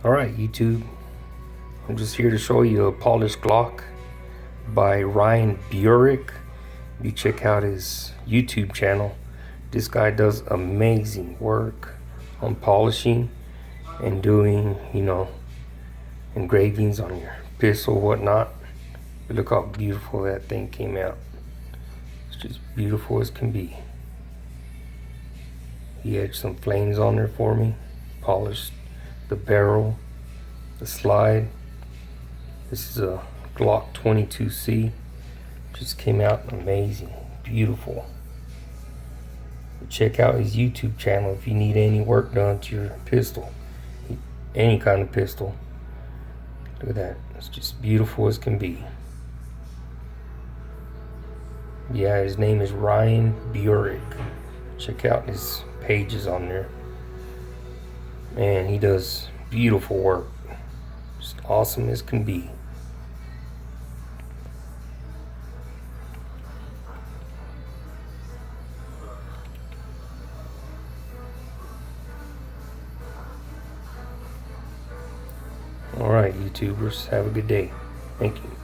Alright, YouTube, I'm just here to show you a polished Glock by Ryan Burek. You check out his YouTube channel. This guy does amazing work on polishing and doing, engravings on your pistol, whatnot. But look how beautiful that thing came out. It's just beautiful as can be. He had some flames on there for me, polished the barrel, the slide. This is a Glock 22C. Just came out amazing, beautiful. Check out his YouTube channel if you need any work done to your pistol, any kind of pistol. Look at that, it's just beautiful as can be. Yeah, his name is Ryan Burek. Check out his pages on there. Man, he does beautiful work. Just awesome as can be. Alright, YouTubers, have a good day. Thank you.